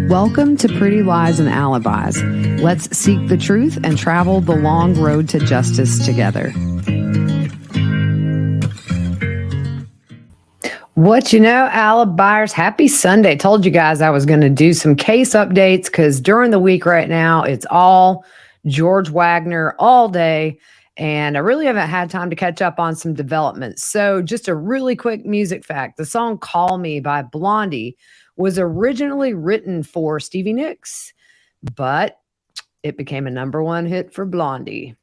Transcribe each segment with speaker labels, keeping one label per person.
Speaker 1: Welcome to Pretty Lies and Alibis. Let's seek the truth and travel the long road to justice together. What you know, Alibis, happy Sunday. Told you guys I was going to do some case updates because during the week right now, it's all George Wagner all day. And I really haven't had time to catch up on some developments. So just a really quick music fact. The song Call Me by Blondie was originally written for Stevie Nicks, but it became a #1 hit for Blondie.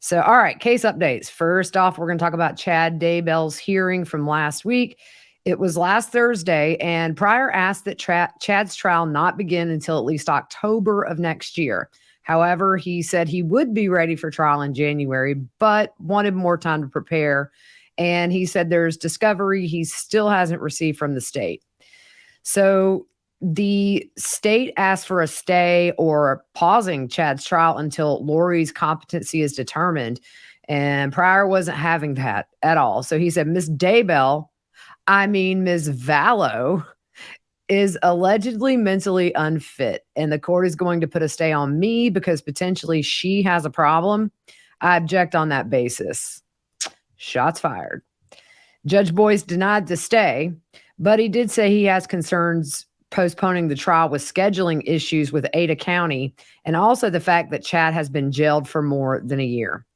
Speaker 1: So, all right, case updates. First off, we're going to talk about Chad Daybell's hearing from last week. It was last Thursday, and Pryor asked that Chad's trial not begin until at least October of next year. However, he said he would be ready for trial in January, but wanted more time to prepare. And he said there's discovery he still hasn't received from the state. So the state asked for a stay or pausing Chad's trial until Lori's competency is determined. And Pryor wasn't having that at all. So he said, Ms. Daybell, Ms. Vallow, is allegedly mentally unfit. And the court is going to put a stay on me because potentially she has a problem. I object on that basis. Shots fired. Judge Boyce denied the stay, but he did say he has concerns postponing the trial with scheduling issues with Ada County and also the fact that Chad has been jailed for more than a year.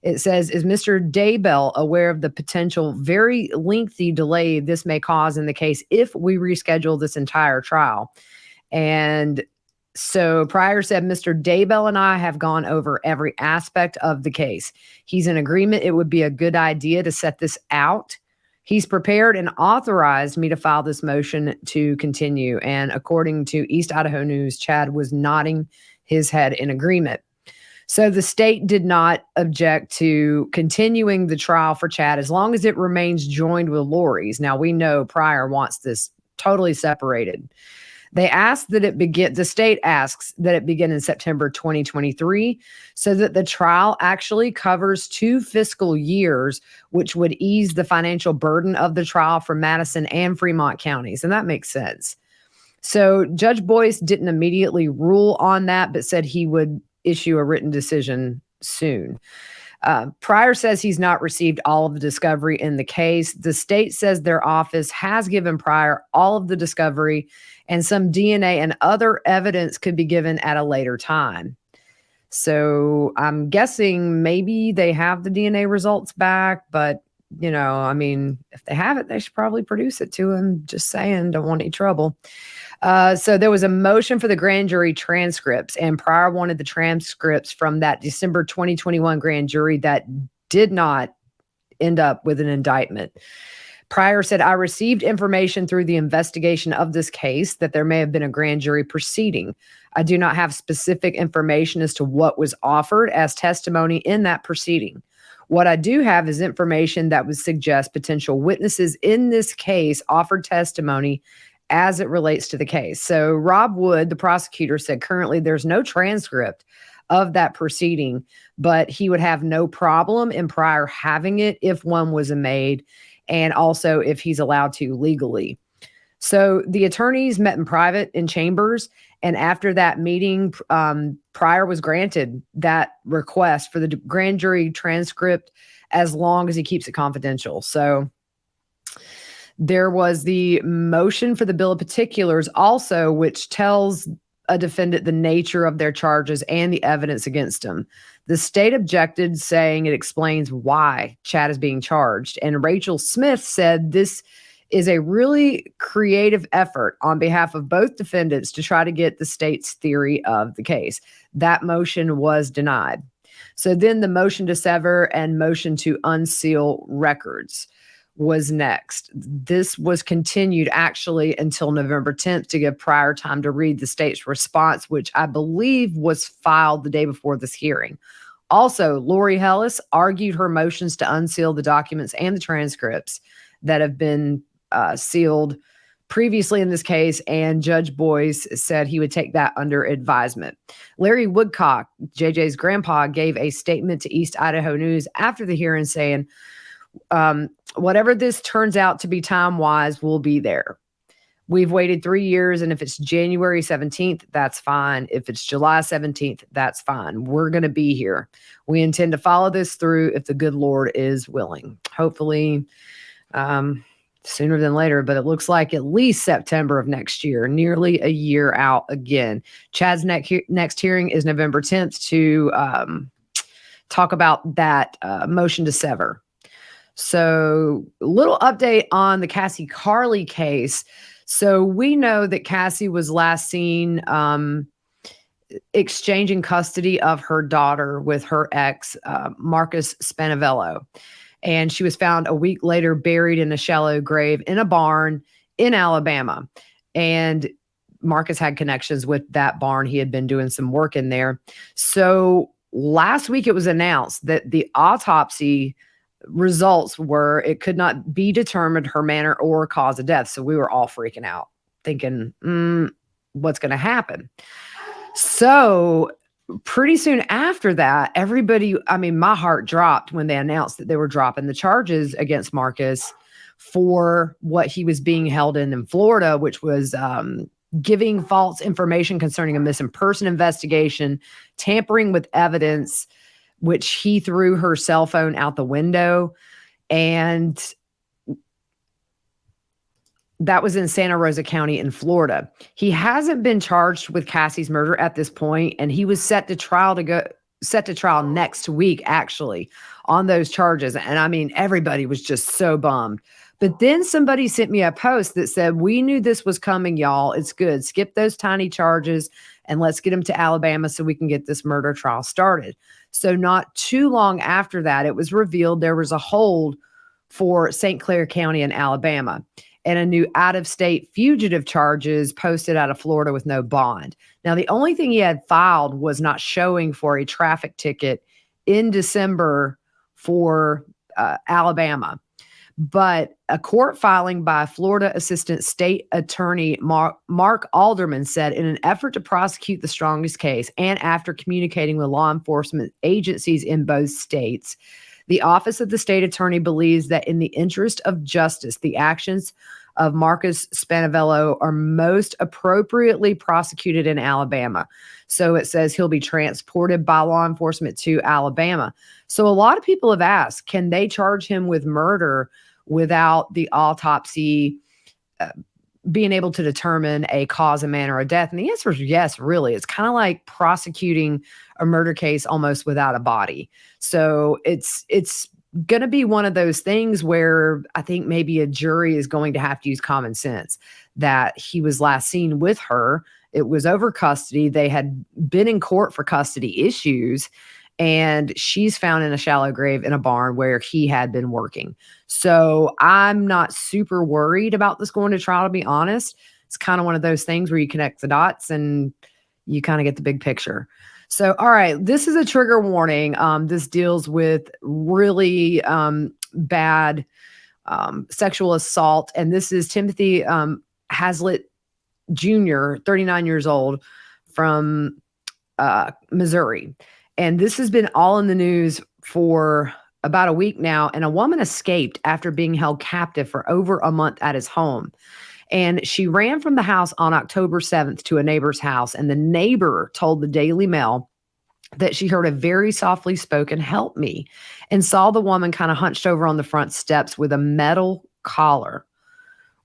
Speaker 1: It says, is Mr. Daybell aware of the potential very lengthy delay this may cause in the case if we reschedule this entire trial? And so Pryor said, Mr. Daybell and I have gone over every aspect of the case. He's in agreement it would be a good idea to set this out. He's prepared and authorized me to file this motion to continue. And according to East Idaho News, Chad was nodding his head in agreement. So the state did not object to continuing the trial for Chad as long as it remains joined with Lori's. Now, we know Pryor wants this totally separated. They asked that it begin, the state asks that it begin in September 2023 so that the trial actually covers 2 fiscal years, which would ease the financial burden of the trial for Madison and Fremont counties. And that makes sense. So Judge Boyce didn't immediately rule on that, but said he would issue a written decision soon. Pryor says he's not received all of the discovery in the case. The state says their office has given Pryor all of the discovery, and some DNA and other evidence could be given at a later time. So I'm guessing maybe they have the DNA results back, but, if they have it, they should probably produce it to him. Just saying, don't want any trouble. So there was a motion for the grand jury transcripts, and Pryor wanted the transcripts from that December 2021 grand jury that did not end up with an indictment. Pryor said, I received information through the investigation of this case that there may have been a grand jury proceeding. I do not have specific information as to what was offered as testimony in that proceeding. What I do have is information that would suggest potential witnesses in this case offered testimony as it relates to the case. So Rob Wood, the prosecutor, said currently there's no transcript of that proceeding, but he would have no problem in Pryor having it if one was made, and also if he's allowed to legally. So the attorneys met in private in chambers, and after that meeting, Pryor was granted that request for the grand jury transcript as long as he keeps it confidential. So there was the motion for the bill of particulars also, which tells a defendant the nature of their charges and the evidence against them. The state objected, saying it explains why Chad is being charged. And Rachel Smith said this is a really creative effort on behalf of both defendants to try to get the state's theory of the case. That motion was denied. So then the motion to sever and motion to unseal records was next. This was continued actually until November 10th to give Pryor time to read the state's response, which I believe was filed the day before this hearing. Also, Lori Hellis argued her motions to unseal the documents and the transcripts that have been sealed previously in this case, and Judge Boyce said he would take that under advisement. Larry Woodcock, JJ's grandpa, gave a statement to East Idaho News after the hearing saying, whatever this turns out to be time-wise, we'll be there. We've waited 3 years, and if it's January 17th, that's fine. If it's July 17th, that's fine. We're going to be here. We intend to follow this through if the good Lord is willing. Hopefully, sooner than later, but it looks like at least September of next year, nearly a year out again. Chad's next hearing is November 10th to talk about that motion to sever. So, a little update on the Cassie Carley case. So, we know that Cassie was last seen exchanging custody of her daughter with her ex, Marcus Spanevelo. And she was found a week later buried in a shallow grave in a barn in Alabama. And Marcus had connections with that barn. He had been doing some work in there. So last week it was announced that the autopsy results were it could not be determined her manner or cause of death. So we were all freaking out, thinking, what's going to happen? So pretty soon after that, everybody, my heart dropped when they announced that they were dropping the charges against Marcus for what he was being held in Florida, which was giving false information concerning a missing person investigation, tampering with evidence, which he threw her cell phone out the window. And that was in Santa Rosa County in Florida. He hasn't been charged with Cassie's murder at this point, and he was set to trial next week, actually, on those charges. And everybody was just so bummed. But then somebody sent me a post that said, "We knew this was coming, y'all. It's good. Skip those tiny charges and let's get him to Alabama so we can get this murder trial started." So not too long after that, it was revealed there was a hold for St. Clair County in Alabama, and a new out-of-state fugitive charges posted out of Florida with no bond. Now, the only thing he had filed was not showing for a traffic ticket in December for Alabama. But a court filing by Florida Assistant State Attorney Mark Alderman said, in an effort to prosecute the strongest case and after communicating with law enforcement agencies in both states, the Office of the State Attorney believes that in the interest of justice, the actions of Marcus Spanevelo are most appropriately prosecuted in Alabama. So it says he'll be transported by law enforcement to Alabama. So a lot of people have asked, can they charge him with murder without the autopsy being able to determine a cause and manner of death? And the answer is yes, really. It's kind of like prosecuting a murder case almost without a body. So it's going to be one of those things where I think maybe a jury is going to have to use common sense that he was last seen with her. It was over custody. They had been in court for custody issues, and she's found in a shallow grave in a barn where he had been working. So I'm not super worried about this going to trial, to be honest. It's kind of one of those things where you connect the dots and you kind of get the big picture. So, all right, this is a trigger warning. This deals with really bad sexual assault. And this is Timothy Haslett Jr., 39 years old, from Missouri. And this has been all in the news for about a week now. And a woman escaped after being held captive for over a month at his home. And she ran from the house on October 7th to a neighbor's house. And the neighbor told the Daily Mail that she heard a very softly spoken "help me," and saw the woman kind of hunched over on the front steps with a metal collar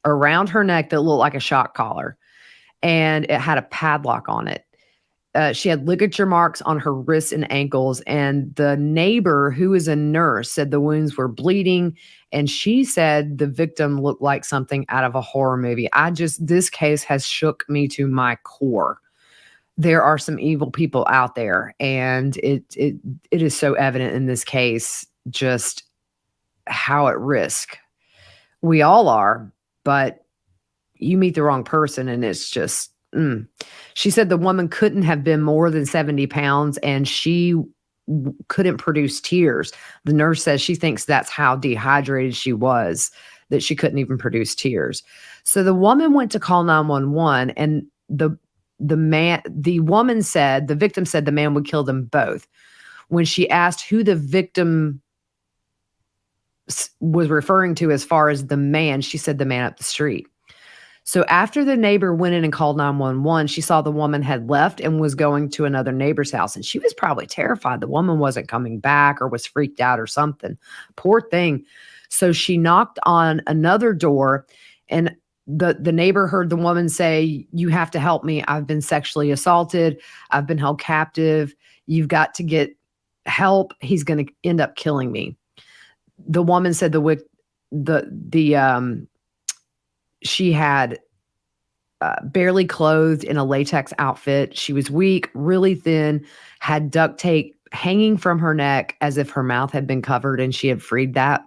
Speaker 1: around her neck that looked like a shock collar. And it had a padlock on it. She had ligature marks on her wrists and ankles. And the neighbor, who is a nurse, said the wounds were bleeding. And she said the victim looked like something out of a horror movie. This case has shook me to my core. There are some evil people out there, and it is so evident in this case just how at risk we all are. But you meet the wrong person, and it's just, She said the woman couldn't have been more than 70 pounds, and she couldn't produce tears. The nurse says she thinks that's how dehydrated she was, that she couldn't even produce tears. So the woman went to call 911, and the victim said the man would kill them both. When she asked who the victim was referring to as far as the man, she said the man up the street. So after the neighbor went in and called 911, she saw the woman had left and was going to another neighbor's house. And she was probably terrified the woman wasn't coming back or was freaked out or something. Poor thing. So she knocked on another door, and the neighbor heard the woman say, "You have to help me. I've been sexually assaulted. I've been held captive. You've got to get help. He's going to end up killing me." The woman said she had barely clothed in a latex outfit. She was weak, really thin, had duct tape hanging from her neck as if her mouth had been covered and she had freed that.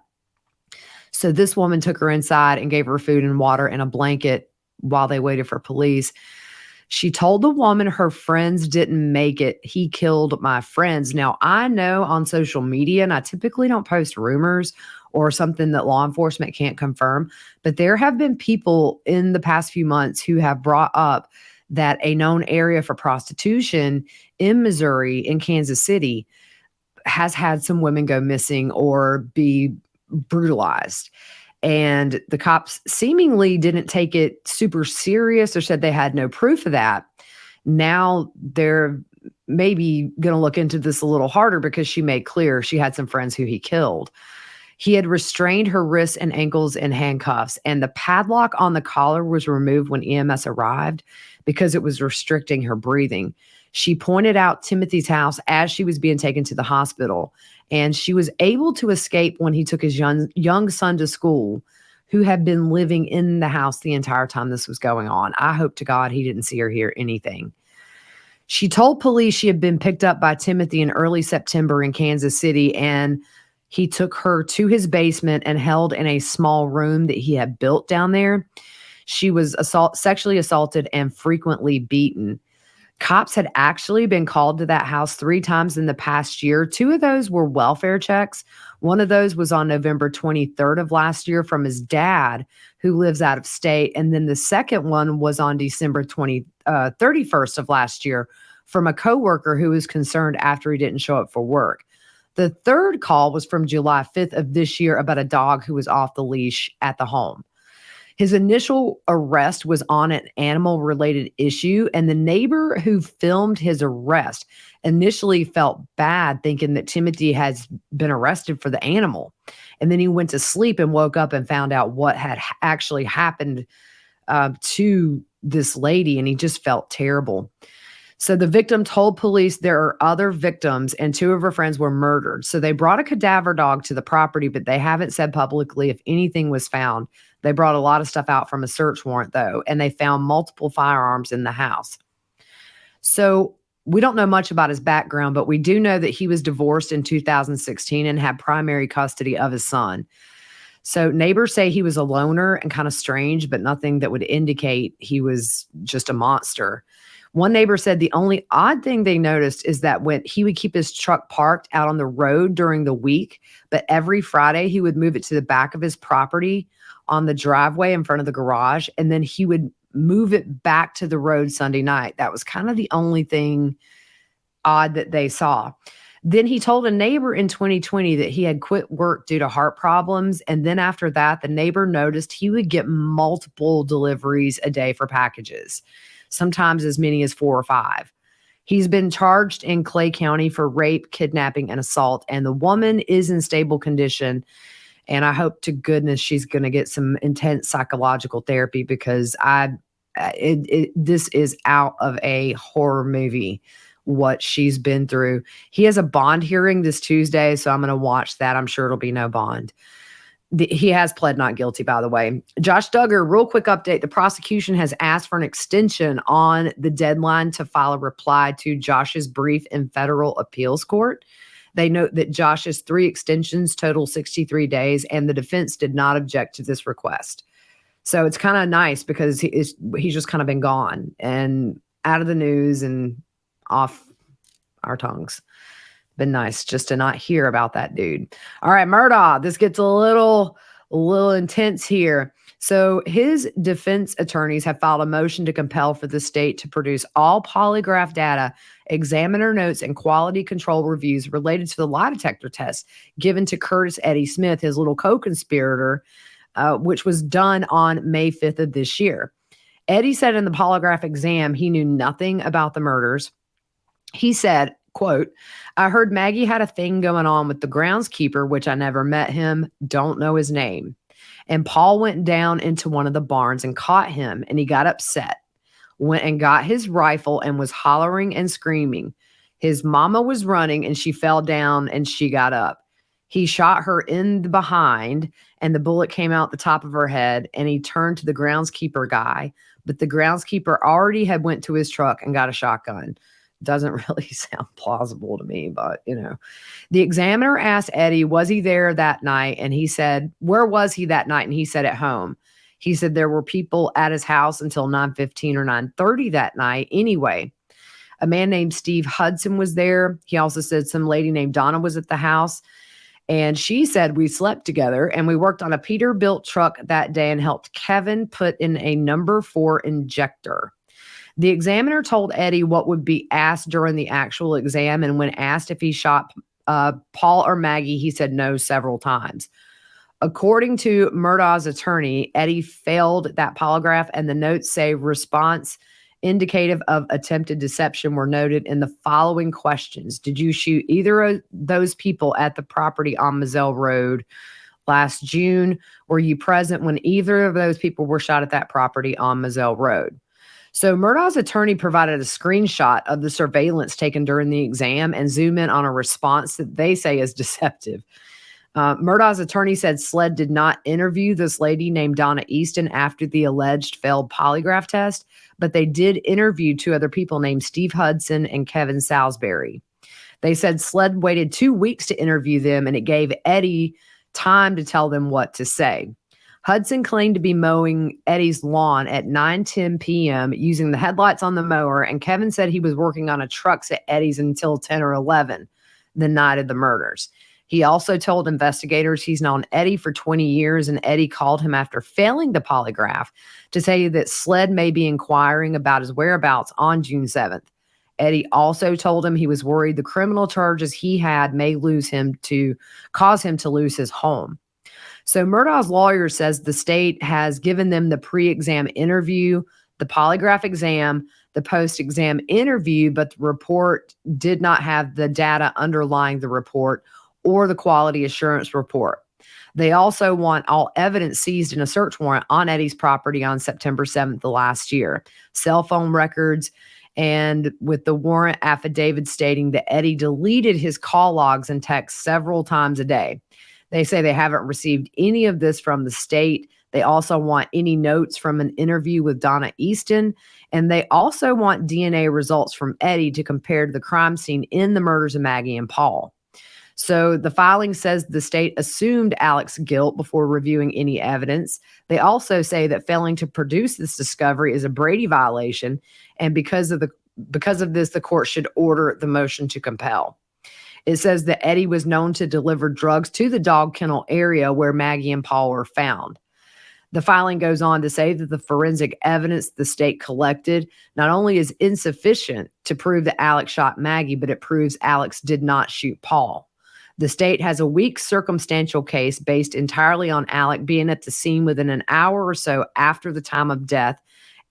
Speaker 1: So this woman took her inside and gave her food and water and a blanket while they waited for police. She told the woman her friends didn't make it. "He killed my friends." Now, I know on social media, and I typically don't post rumors or something that law enforcement can't confirm, but there have been people in the past few months who have brought up that a known area for prostitution in Missouri, in Kansas City, has had some women go missing or be brutalized. And the cops seemingly didn't take it super serious or said they had no proof of that. Now they're maybe going to look into this a little harder because she made clear she had some friends who he killed. He had restrained her wrists and ankles in handcuffs, and the padlock on the collar was removed when EMS arrived because it was restricting her breathing. She pointed out Timothy's house as she was being taken to the hospital, and she was able to escape when he took his young son to school, who had been living in the house the entire time this was going on. I hope to God he didn't see or hear anything. She told police she had been picked up by Timothy in early September in Kansas City, and he took her to his basement and held in a small room that he had built down there. She was sexually assaulted and frequently beaten. Cops had actually been called to that house 3 times in the past year. 2 of those were welfare checks. One of those was on November 23rd of last year from his dad, who lives out of state. And then the second one was on December 31st of last year from a coworker who was concerned after he didn't show up for work. The third call was from July 5th of this year about a dog who was off the leash at the home. His initial arrest was on an animal-related issue, and the neighbor who filmed his arrest initially felt bad, thinking that Timothy has been arrested for the animal. And then he went to sleep and woke up and found out what had actually happened to this lady, and he just felt terrible. So the victim told police there are other victims and 2 of her friends were murdered. So they brought a cadaver dog to the property, but they haven't said publicly if anything was found. They brought a lot of stuff out from a search warrant, though, and they found multiple firearms in the house. So we don't know much about his background, but we do know that he was divorced in 2016 and had primary custody of his son. So neighbors say he was a loner and kind of strange, but nothing that would indicate he was just a monster. One neighbor said the only odd thing they noticed is that when he would keep his truck parked out on the road during the week, but every Friday he would move it to the back of his property on the driveway in front of the garage, and then he would move it back to the road Sunday night. That was kind of the only thing odd that they saw. Then he told a neighbor in 2020 that he had quit work due to heart problems. And then after that, the neighbor noticed he would get multiple deliveries a day for packages, sometimes as many as 4 or 5. He's been charged in Clay County for rape, kidnapping, and assault. And the woman is in stable condition. And I hope to goodness she's going to get some intense psychological therapy because this is out of a horror movie, what she's been through. He has a bond hearing this Tuesday, so I'm going to watch that. I'm sure it'll be no bond. He has pled not guilty, by the way. Josh Duggar, real quick update. The prosecution has asked for an extension on the deadline to file a reply to Josh's brief in federal appeals court. They note that Josh's 3 extensions total 63 days, and the defense did not object to this request. So it's kind of nice because he's just kind of been gone and out of the news and off our tongues. Been nice just to not hear about that dude. All right, Murdaugh, this gets a little intense here. So his defense attorneys have filed a motion to compel for the state to produce all polygraph data, examiner notes, and quality control reviews related to the lie detector test given to Curtis Eddie Smith, his little co-conspirator, which was done on May 5th of this year. Eddie said in the polygraph exam he knew nothing about the murders. He said, quote, "I heard Maggie had a thing going on with the groundskeeper, which I never met him, don't know his name. And Paul went down into one of the barns and caught him, and he got upset, went and got his rifle and was hollering and screaming. His mama was running and she fell down and she got up. He shot her in the behind and the bullet came out the top of her head, and he turned to the groundskeeper guy, but the groundskeeper already had went to his truck and got a shotgun." Doesn't really sound plausible to me, but The examiner asked Eddie, was he there that night? And he said, where was he that night? And he said, at home. He said there were people at his house until 9:15 or 9:30 that night. Anyway, a man named Steve Hudson was there. He also said some lady named Donna was at the house. And she said, we slept together and we worked on a Peterbilt truck that day and helped Kevin put in a number 4 injector. The examiner told Eddie what would be asked during the actual exam. And when asked if he shot Paul or Maggie, he said no several times. According to Murdaugh's attorney, Eddie failed that polygraph, and the notes say response indicative of attempted deception were noted in the following questions. Did you shoot either of those people at the property on Mizell Road last June? Were you present when either of those people were shot at that property on Mizell Road? So Murdaugh's attorney provided a screenshot of the surveillance taken during the exam and zoom in on a response that they say is deceptive. Murdaugh's attorney said SLED did not interview this lady named Donna Easton after the alleged failed polygraph test, but they did interview 2 other people named Steve Hudson and Kevin Salisbury. They said SLED waited 2 weeks to interview them, and it gave Eddie time to tell them what to say. Hudson claimed to be mowing Eddie's lawn at 9:10 p.m. using the headlights on the mower, and Kevin said he was working on a truck at Eddie's until 10 or 11 the night of the murders. He also told investigators he's known Eddie for 20 years, and Eddie called him after failing the polygraph to say that SLED may be inquiring about his whereabouts on June 7th. Eddie also told him he was worried the criminal charges he had may cause him to lose his home. So Murdaugh's lawyer says the state has given them the pre-exam interview, the polygraph exam, the post-exam interview, but the report did not have the data underlying the report or the quality assurance report. They also want all evidence seized in a search warrant on Eddie's property on September 7th of last year, cell phone records, and with the warrant affidavit stating that Eddie deleted his call logs and texts several times a day. They say they haven't received any of this from the state. They also want any notes from an interview with Donna Easton, and they also want DNA results from Eddie to compare to the crime scene in the murders of Maggie and Paul. So the filing says the state assumed Alex's guilt before reviewing any evidence. They also say that failing to produce this discovery is a Brady violation, and because of this, the court should order the motion to compel. It says that Eddie was known to deliver drugs to the dog kennel area where Maggie and Paul were found. The filing goes on to say that the forensic evidence the state collected not only is insufficient to prove that Alex shot Maggie, but it proves Alex did not shoot Paul. The state has a weak circumstantial case based entirely on Alex being at the scene within an hour or so after the time of death,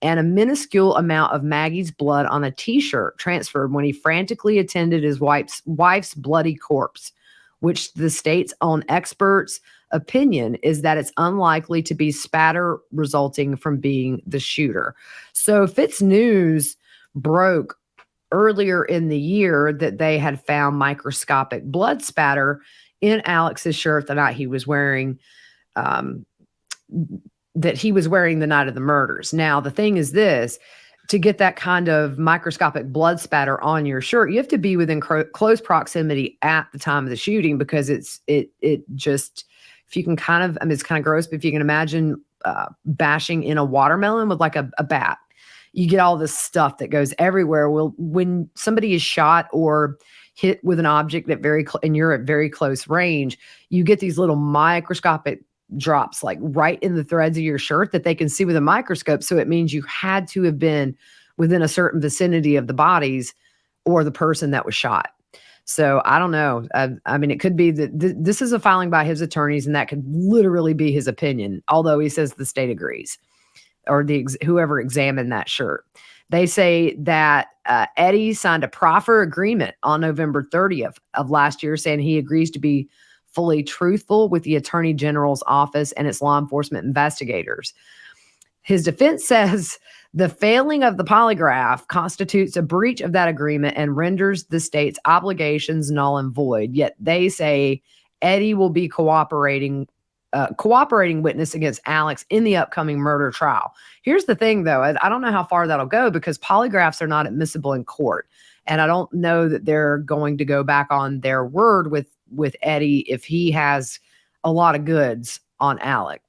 Speaker 1: and a minuscule amount of Maggie's blood on a T-shirt transferred when he frantically attended his wife's bloody corpse, which the state's own experts' opinion is that it's unlikely to be spatter resulting from being the shooter. So Fitz News broke earlier in the year that they had found microscopic blood spatter in Alex's shirt the night he was wearing, that he was wearing the night of the murders. Now, the thing is this, to get that kind of microscopic blood spatter on your shirt, you have to be within close proximity at the time of the shooting, because it just, if you can kind of, I mean, it's kind of gross, but if you can imagine bashing in a watermelon with like a bat, you get all this stuff that goes everywhere. Well, when somebody is shot or hit with an object and you're at very close range, you get these little microscopic drops like right in the threads of your shirt that they can see with a microscope. So it means you had to have been within a certain vicinity of the bodies or the person that was shot. So I don't know. I mean, it could be that this is a filing by his attorneys, and that could literally be his opinion, although he says the state agrees. or whoever examined that shirt. They say that Eddie signed a proffer agreement on November 30th of last year saying he agrees to be fully truthful with the Attorney General's office and its law enforcement investigators. His defense says the failing of the polygraph constitutes a breach of that agreement and renders the state's obligations null and void. Yet they say Eddie will be cooperating witness against Alex in the upcoming murder trial. Here's the thing, though. I don't know how far that'll go because polygraphs are not admissible in court. And I don't know that they're going to go back on their word with Eddie if he has a lot of goods on Alex.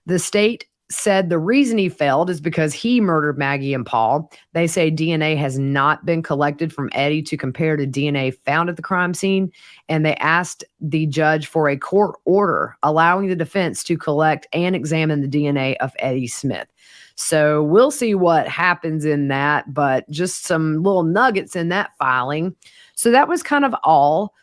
Speaker 1: The state said the reason he failed is because he murdered Maggie and Paul. They say DNA has not been collected from Eddie to compare to DNA found at the crime scene. And they asked the judge for a court order allowing the defense to collect and examine the DNA of Eddie Smith. So we'll see what happens in that, but just some little nuggets in that filing. So that was kind of all.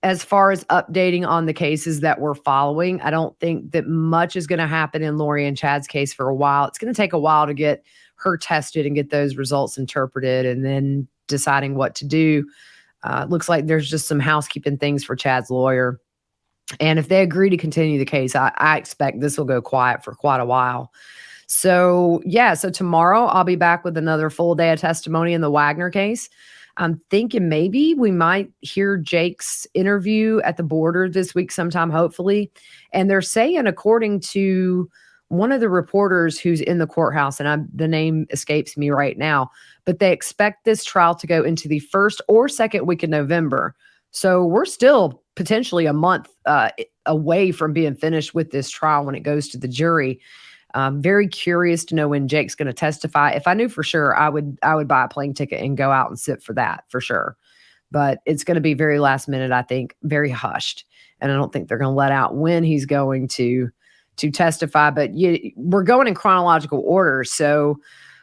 Speaker 1: As far as updating on the cases that we're following, I don't think that much is going to happen in Lori and Chad's case for a while. It's going to take a while to get her tested and get those results interpreted and then deciding what to do. Looks like there's just some housekeeping things for Chad's lawyer. And if they agree to continue the case, I expect this will go quiet for quite a while. So, so tomorrow I'll be back with another full day of testimony in the Wagner case. I'm thinking maybe we might hear Jake's interview at the border this week sometime, hopefully. And they're saying, according to one of the reporters who's in the courthouse, and the name escapes me right now, but they expect this trial to go into the first or second week in November. So we're still potentially a month away from being finished with this trial when it goes to the jury. Very curious to know when Jake's going to testify. If I knew for sure, I would buy a plane ticket and go out and sit for that for sure. But it's going to be very last minute, I think, very hushed. And I don't think they're going to let out when he's going to testify. But we're going in chronological order. So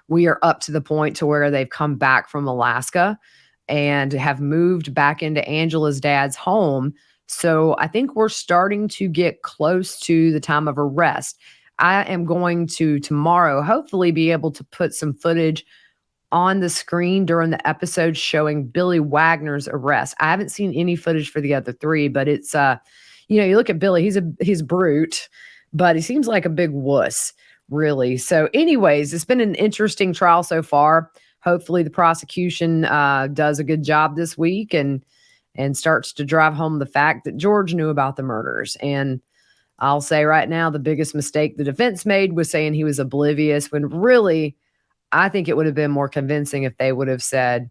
Speaker 1: we are up to the point to where they've come back from Alaska and have moved back into Angela's dad's home. So I think we're starting to get close to the time of arrest. I am going to tomorrow hopefully be able to put some footage on the screen during the episode showing Billy Wagner's arrest. I haven't seen any footage for the other three, but it's you look at Billy, he's brute, but he seems like a big wuss, really. So anyways, it's been an interesting trial so far. Hopefully the prosecution does a good job this week and starts to drive home the fact that George knew about the murders. And I'll say right now, the biggest mistake the defense made was saying he was oblivious, when really, I think it would have been more convincing if they would have said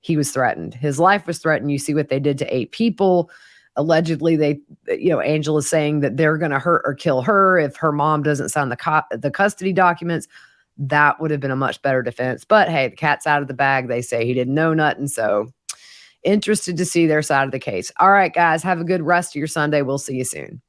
Speaker 1: he was threatened. His life was threatened. You see what they did to 8 people. Allegedly, Angela's saying that they're going to hurt or kill her if her mom doesn't sign the custody documents. That would have been a much better defense. But hey, the cat's out of the bag. They say he didn't know nothing. So interested to see their side of the case. All right, guys, have a good rest of your Sunday. We'll see you soon.